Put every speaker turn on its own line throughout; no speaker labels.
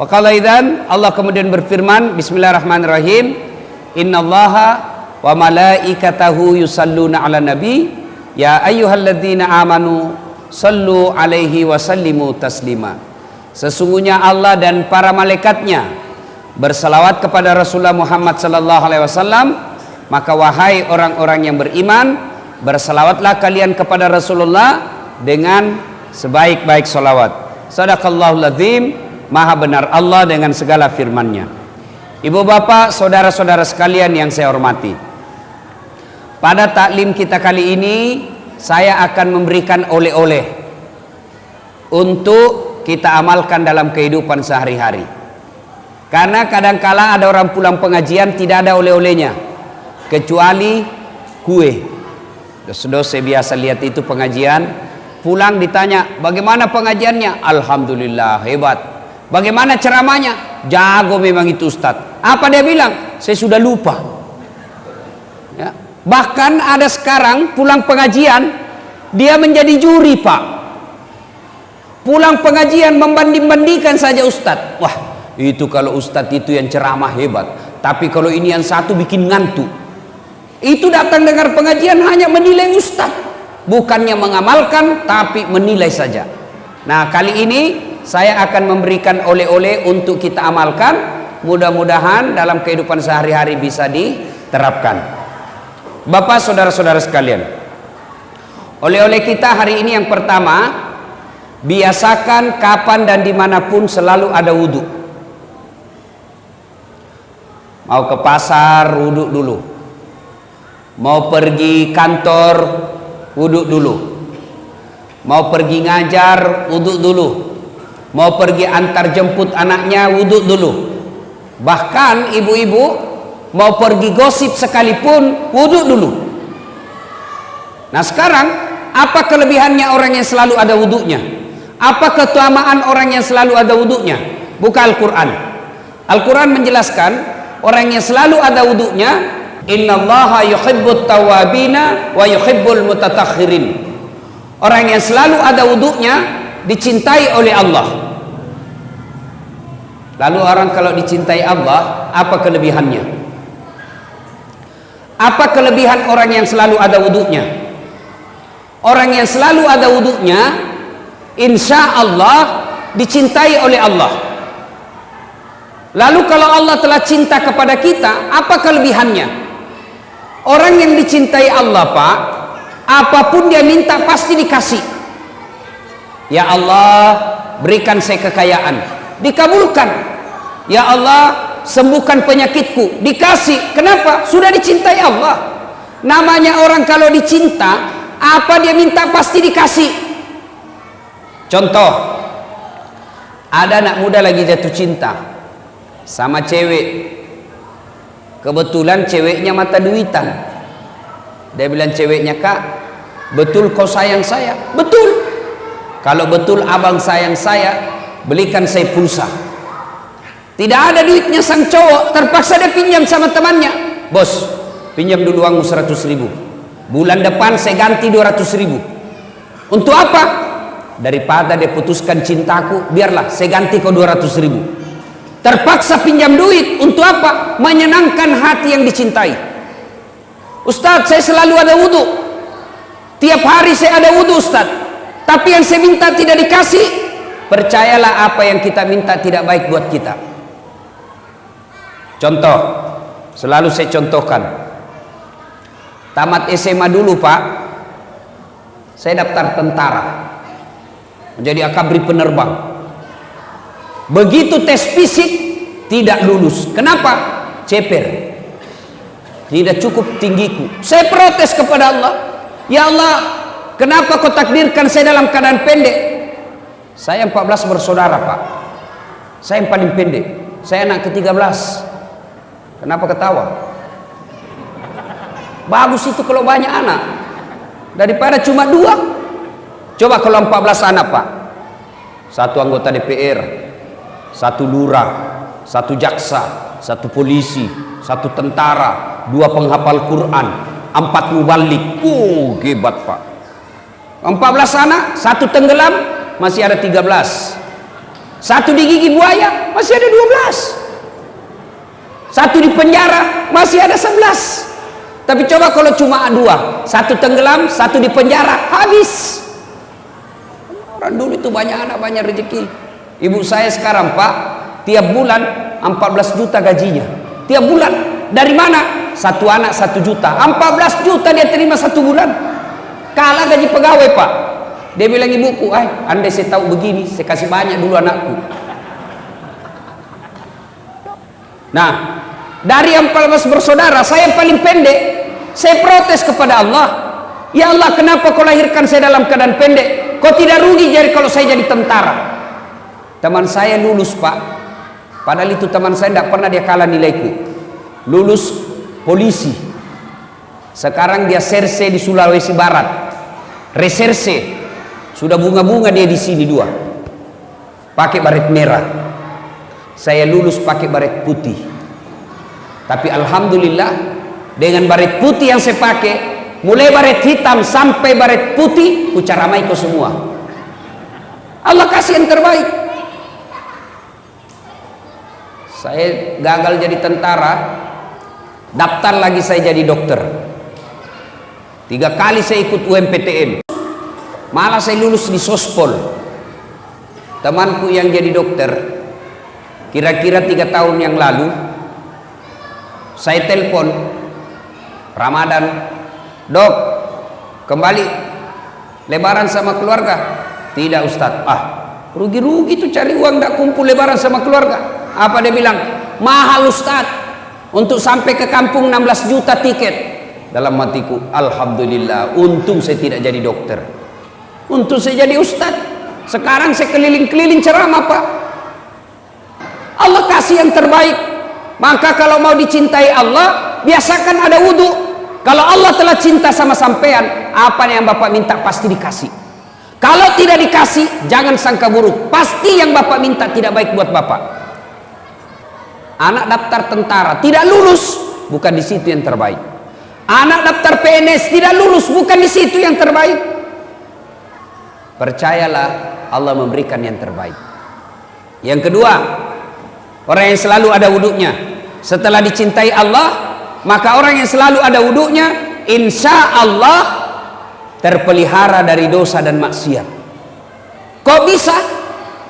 Wa qala idzan, Allah kemudian berfirman, bismillahirrahmanirrahim, innallaha wa malaikatahu yusalluna 'alan nabi ya ayyuhalladzina amanu sallu 'alaihi wa sallimu taslima. Sesungguhnya Allah dan para malaikatnya bersalawat kepada Rasulullah Muhammad sallallahu alaihi wasallam, maka wahai orang-orang yang beriman, bersalawatlah kalian kepada Rasulullah dengan sebaik-baik salawat. Shadaqallahul azim, maha benar Allah dengan segala firman-Nya. Ibu bapak, saudara-saudara sekalian yang saya hormati, pada taklim kita kali ini saya akan memberikan oleh-oleh untuk kita amalkan dalam kehidupan sehari-hari. Karena kadangkala ada orang pulang pengajian tidak ada oleh-olehnya kecuali kue. Sudah saya biasa lihat itu pengajian, pulang ditanya bagaimana pengajiannya, alhamdulillah hebat. Bagaimana ceramahnya, jago memang itu Ustadz. Apa dia bilang, saya sudah lupa ya. Bahkan ada sekarang pulang pengajian dia menjadi juri pak. Pulang pengajian membanding-bandingkan saja Ustadz. Wah itu kalau Ustadz itu yang ceramah hebat, tapi kalau ini yang satu bikin ngantuk. Itu datang dengar pengajian hanya menilai Ustadz, bukannya mengamalkan tapi menilai saja. Nah kali ini saya akan memberikan oleh-oleh untuk kita amalkan, mudah-mudahan dalam kehidupan sehari-hari bisa diterapkan. Bapak saudara-saudara sekalian, oleh-oleh kita hari ini yang pertama, biasakan kapan dan dimanapun selalu ada wudhu. Mau ke pasar wudhu dulu, mau pergi kantor wudhu dulu, mau pergi ngajar wudhu dulu, mau pergi antar jemput anaknya wudhu dulu. Bahkan ibu-ibu mau pergi gosip sekalipun wudhu dulu. Nah sekarang apa kelebihannya orang yang selalu ada wudhunya? Apa keutamaan orang yang selalu ada wudhunya? Buka Al-Quran. Al-Quran menjelaskan orang yang selalu ada wudhunya, innallaha yuhibbut tawabina wa yuhibbul mutatakhirin. Orang yang selalu ada wudhunya dicintai oleh Allah. Lalu orang kalau dicintai Allah, apa kelebihannya? Apa kelebihan orang yang selalu ada wudhunya? Orang yang selalu ada wudhunya, insya Allah dicintai oleh Allah. Lalu kalau Allah telah cinta kepada kita, apa kelebihannya? Orang yang dicintai Allah pak, apapun dia minta pasti dikasih. Ya Allah berikan saya kekayaan, dikabulkan. Ya Allah sembuhkan penyakitku, dikasih. Kenapa? Sudah dicintai Allah. Namanya orang kalau dicinta, apa dia minta pasti dikasih. Contoh, ada anak muda lagi jatuh cinta sama cewek. Kebetulan ceweknya mata duitan. Dia bilang ceweknya, kak betul kau sayang saya? Betul. Kalau betul abang sayang saya, belikan saya pulsa. Tidak ada duitnya sang cowok, terpaksa dia pinjam sama temannya. Bos, pinjam dulu uangmu 100.000. Bulan depan saya ganti 200.000. Untuk apa? Daripada dia putuskan cintaku, biarlah saya ganti kau 200.000. Terpaksa pinjam duit. Untuk apa? Menyenangkan hati yang dicintai. Ustadz, saya selalu ada wudhu. Tiap hari saya ada wudhu Ustadz, tapi yang saya minta tidak dikasih. Percayalah apa yang kita minta tidak baik buat kita. Contoh, selalu saya contohkan. Tamat SMA dulu pak, saya daftar tentara, menjadi akabri penerbang. Begitu tes fisik tidak lulus. Kenapa? Ceper, tidak cukup tinggiku. Saya protes kepada Allah, ya Allah kenapa kau takdirkan saya dalam keadaan pendek? Saya 14 bersaudara pak, saya yang paling pendek, saya anak ke-13. Kenapa ketawa? Bagus itu kalau banyak anak daripada cuma 2. Coba kalau 14 anak pak, 1 anggota DPR, 1 lurah, 1 jaksa, 1 polisi, 1 tentara, 2 penghafal Quran, 4 mubalik. Hebat pak. 14 anak, 1 tenggelam, masih ada 13. 1 digigit buaya, masih ada 12. Satu di penjara, masih ada 11. Tapi coba kalau cuma 2, satu tenggelam, satu di penjara, habis. Orang dulu itu banyak anak, banyak rezeki. Ibu saya sekarang, Pak, tiap bulan 14 juta gajinya. Tiap bulan. Dari mana? Satu anak 1 juta. 14 juta dia terima 1 bulan. Kalah gaji pegawai, Pak. Dia bilang ibuku, andai saya tahu begini, saya kasih banyak dulu anakku. Nah, dari 14 bersaudara, saya yang paling pendek. Saya protes kepada Allah. Ya Allah, kenapa kau lahirkan saya dalam keadaan pendek? Kau tidak rugi jadi kalau saya jadi tentara. Teman saya lulus, Pak. Padahal itu teman saya tidak pernah dia kalah nilaiku. Lulus polisi. Sekarang dia serse di Sulawesi Barat. Reserse. Sudah bunga-bunga dia di sini 2. Pakai baret merah. Saya lulus pakai baret putih. Tapi alhamdulillah dengan baret putih yang saya pakai, mulai baret hitam sampai baret putih, ku caramai kau semua. Allah kasih yang terbaik. Saya gagal jadi tentara, daftar lagi saya jadi dokter. 3 kali saya ikut UMPTN. Malah saya lulus di Sospol. Temanku yang jadi dokter, kira-kira 3 tahun yang lalu, saya telepon Ramadan, dok, kembali lebaran sama keluarga? Tidak Ustadz. Rugi-rugi tuh cari uang tidak kumpul lebaran sama keluarga. Apa dia bilang? Mahal Ustadz, untuk sampai ke kampung 16 juta tiket. Dalam hatiku, alhamdulillah, untung saya tidak jadi dokter, untung saya jadi Ustadz. Sekarang saya keliling-keliling ceramah, Pak. Allah kasih yang terbaik. Maka kalau mau dicintai Allah, biasakan ada wudhu. Kalau Allah telah cinta sama sampean, apa yang Bapak minta pasti dikasih. Kalau tidak dikasih, jangan sangka buruk. Pasti yang Bapak minta tidak baik buat Bapak. Anak daftar tentara tidak lulus, bukan di situ yang terbaik. Anak daftar PNS tidak lulus, bukan di situ yang terbaik. Percayalah, Allah memberikan yang terbaik. Yang kedua, orang yang selalu ada wudhunya. Setelah dicintai Allah, maka orang yang selalu ada wudhunya, insya Allah terpelihara dari dosa dan maksiat. Kok bisa?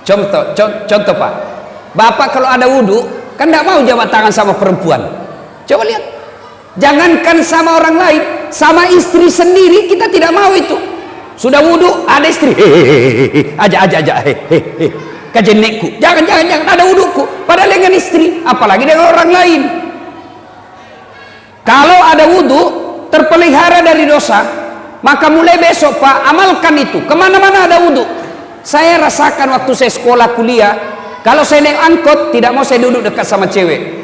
Contoh Pak, Bapak kalau ada wudhu kan tidak mau jabat tangan sama perempuan. Coba lihat, jangankan sama orang lain, sama istri sendiri kita tidak mau itu. Sudah wudhu ada istri, aja kajenekku, jangan ada wudhuku, padahal dengan istri, apalagi dengan orang lain. Kalau ada wudhu terpelihara dari dosa, maka mulai besok Pak, amalkan itu. Kemana-mana ada wudhu. Saya rasakan waktu saya sekolah kuliah, kalau saya naik angkot tidak mau saya duduk dekat sama cewek.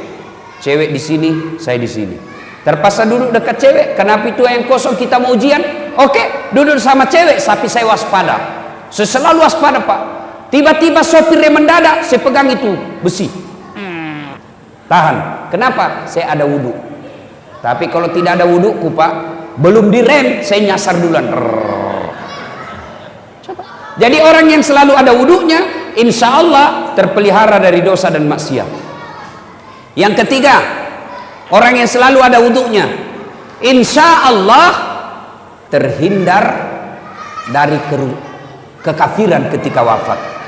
Cewek di sini, saya di sini. Terpaksa duduk dekat cewek. Kenapa itu yang kosong kita mau ujian? Oke, duduk sama cewek, tapi saya waspada. Saya selalu waspada Pak. Tiba-tiba sopirnya mendadak, saya pegang itu besi. Tahan. Kenapa? Saya ada wudhu. Tapi kalau tidak ada wudhuku Pak, belum direm, saya nyasar duluan. Coba. Jadi orang yang selalu ada wudhunya, insya Allah terpelihara dari dosa dan maksiat. Yang ketiga, orang yang selalu ada wudhunya, insya Allah terhindar dari kekafiran ketika wafat.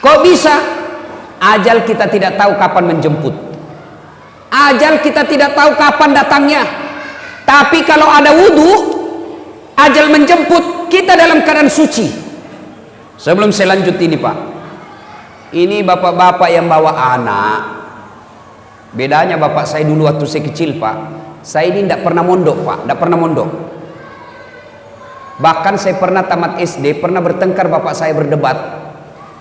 Kok bisa? Ajal kita tidak tahu kapan menjemput. Ajal kita tidak tahu kapan datangnya. Tapi kalau ada wudhu, ajal menjemput, kita dalam keadaan suci. Sebelum saya lanjut ini Pak, ini bapak-bapak yang bawa anak. Bedanya bapak saya dulu waktu saya kecil Pak, saya ini tidak pernah mondok Pak, tidak pernah mondok. Bahkan saya pernah tamat SD, pernah bertengkar bapak saya berdebat.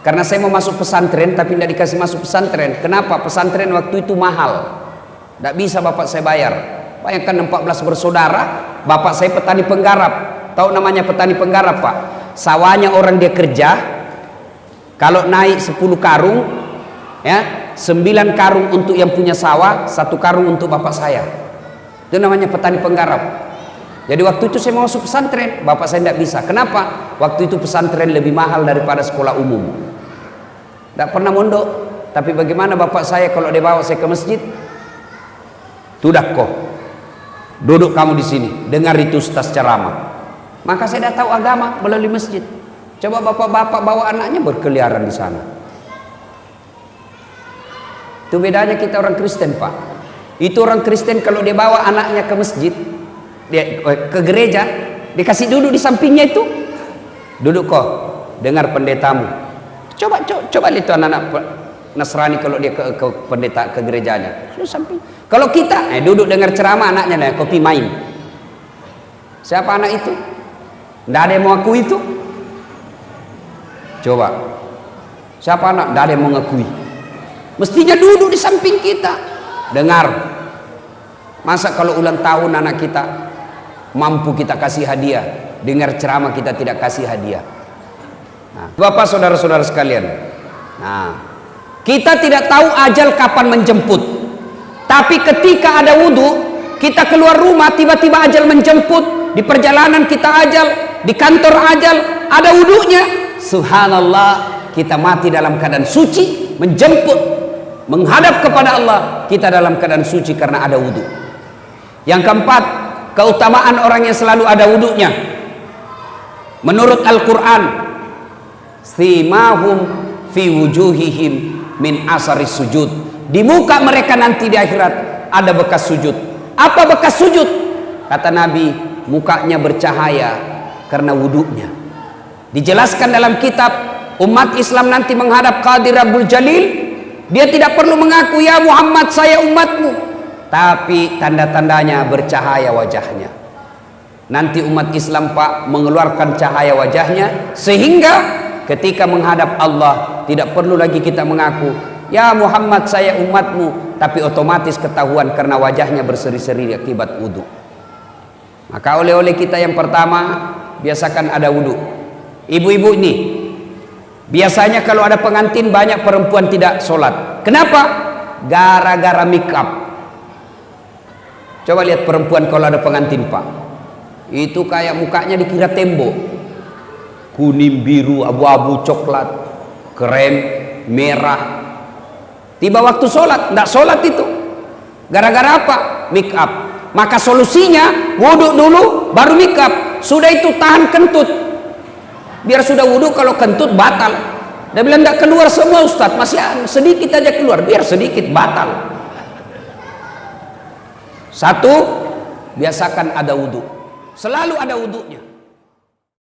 Karena saya mau masuk pesantren tapi tidak dikasih masuk pesantren. Kenapa? Pesantren waktu itu mahal, tidak bisa bapak saya bayar. Bayangkan 14 bersaudara, bapak saya petani penggarap. Tahu namanya petani penggarap Pak? Sawahnya orang dia kerja, kalau naik 10 karung, ya 9 karung untuk yang punya sawah, 1 karung untuk bapak saya. Itu namanya petani penggarap. Jadi waktu itu saya mau masuk pesantren, bapak saya tidak bisa. Kenapa? Waktu itu pesantren lebih mahal daripada sekolah umum. Tidak pernah mondok. Tapi bagaimana bapak saya kalau dia bawa saya ke masjid? Tudak kok, duduk kamu di sini, dengar itu ustaz ceramah. Maka saya dah tahu agama melalui masjid. Coba bapak-bapak bawa anaknya berkeliaran di sana. Itu bedanya kita orang Kristen, Pak. Itu orang Kristen kalau dia bawa anaknya ke masjid, dia ke gereja, dikasih duduk di sampingnya itu. Duduk kok, dengar pendetamu. Coba lihat anak-anak Nasrani kalau dia ke pendeta, ke gerejanya. Samping. Kalau kita duduk dengar ceramah, anaknya kopi main. Siapa anak itu? Tidak ada yang mau akui itu. Coba, siapa anak? Tidak ada yang mau ngakui. Mestinya duduk di samping kita, dengar. Masa kalau ulang tahun anak kita mampu kita kasih hadiah, dengar ceramah kita tidak kasih hadiah. Nah, Bapak saudara-saudara sekalian, nah, kita tidak tahu ajal kapan menjemput. Tapi ketika ada wudhu, kita keluar rumah, tiba-tiba ajal menjemput. Di perjalanan kita ajal, di kantor ajal, ada wudhunya. Subhanallah, kita mati dalam keadaan suci, menjemput, menghadap kepada Allah, kita dalam keadaan suci karena ada wudhu. Yang keempat, keutamaan orang yang selalu ada wudhunya. Menurut Al-Quran, simahum fi wujuhihim min asaris sujud. Di muka mereka nanti di akhirat ada bekas sujud. Apa bekas sujud? Kata Nabi, mukanya bercahaya karena wudhunya. Dijelaskan dalam kitab, umat Islam nanti menghadap Qadir Rabbul Jalil, dia tidak perlu mengaku ya Muhammad saya umatmu, tapi tanda-tandanya bercahaya wajahnya. Nanti umat Islam, Pak, mengeluarkan cahaya wajahnya sehingga ketika menghadap Allah tidak perlu lagi kita mengaku ya Muhammad saya umatmu, tapi otomatis ketahuan karena wajahnya berseri-seri akibat wudhu. Maka oleh-oleh kita yang pertama, biasakan ada wudhu. Ibu-ibu ini biasanya kalau ada pengantin banyak perempuan tidak sholat. Kenapa? Gara-gara make up. Coba lihat perempuan kalau ada pengantin, Pak, itu kayak mukanya dikira tembok, kuning, biru, abu-abu, coklat, krem, merah. Tiba waktu sholat, tidak sholat itu. Gara-gara apa? Make up. Maka solusinya wudhu dulu baru make up. Sudah itu tahan kentut, biar sudah wudhu kalau kentut batal. Dia bilang tidak keluar semua Ustaz, masih sedikit aja keluar, biar sedikit batal. Satu, biasakan ada wudhu, selalu ada wudhunya.